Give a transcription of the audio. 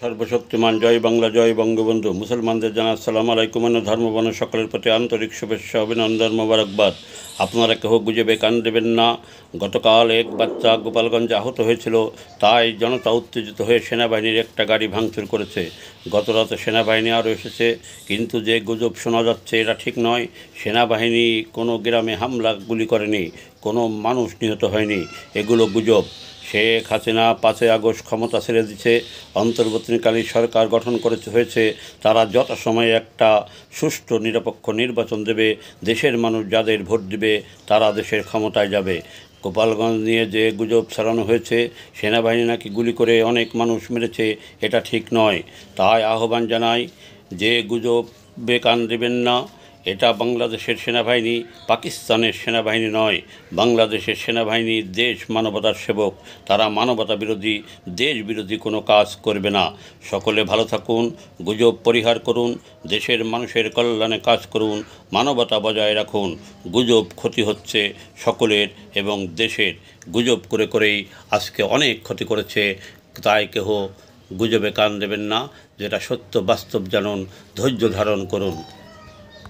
সর্বশক্তিমান জয় বাংলা, জয় বঙ্গবন্ধু। মুসলমানদের জানা আসসালামু আলাইকুম। ধর্মবর্ণ সকলের প্রতি আন্তরিক শুভেচ্ছা, অভিনন্দন, মোবারকবাদ। আপনারা কেহ গুজবে কান দেবেন না। গতকাল এক বাচ্চা গোপালগঞ্জে আহত হয়েছিল, তাই জনতা উত্তেজিত হয়ে সেনাবাহিনীর একটা গাড়ি ভাঙচুর করেছে। গতরাতে সেনাবাহিনী আরও এসেছে, কিন্তু যে গুজব শোনা যাচ্ছে এটা ঠিক নয়। সেনাবাহিনী কোনো গ্রামে হামলা গুলি করেনি, কোনো মানুষ নিহত হয়নি, এগুলো গুজব। শেখ হাসিনা 5ই আগস্ট ক্ষমতা ছেড়ে দিচ্ছে, অন্তর্বর্তীকালীন সরকার গঠন হয়েছে। তারা যথাসময়ে একটা সুষ্ঠু নিরপেক্ষ নির্বাচন দেবে। দেশের মানুষ যাদের ভোট দিবে তারা দেশের ক্ষমতায় যাবে। গোপালগঞ্জ নিয়ে যে গুজব ছড়ানো হয়েছে, সেনাবাহিনী নাকি গুলি করে অনেক মানুষ মেরেছে, এটা ঠিক নয়। তাই আহ্বান জানাই, যে গুজবে কান দেবেন না। এটা বাংলাদেশের সেনাবাহিনী, পাকিস্তানের সেনাবাহিনী নয়। বাংলাদেশের সেনাবাহিনী দেশ মানবতার সেবক। তারা মানবতা বিরোধী, দেশ বিরোধী কোনো কাজ করবে না। সকলে ভালো থাকুন, গুজব পরিহার করুন, দেশের মানুষের কল্যাণে কাজ করুন, মানবতা বজায় রাখুন। গুজব ক্ষতি হচ্ছে সকলের এবং দেশের। গুজব করে করেই আজকে অনেক ক্ষতি করেছে। তাই কেহ গুজবে কান দেবেন না। যেটা সত্য বাস্তব জানুন, ধৈর্য ধারণ করুন।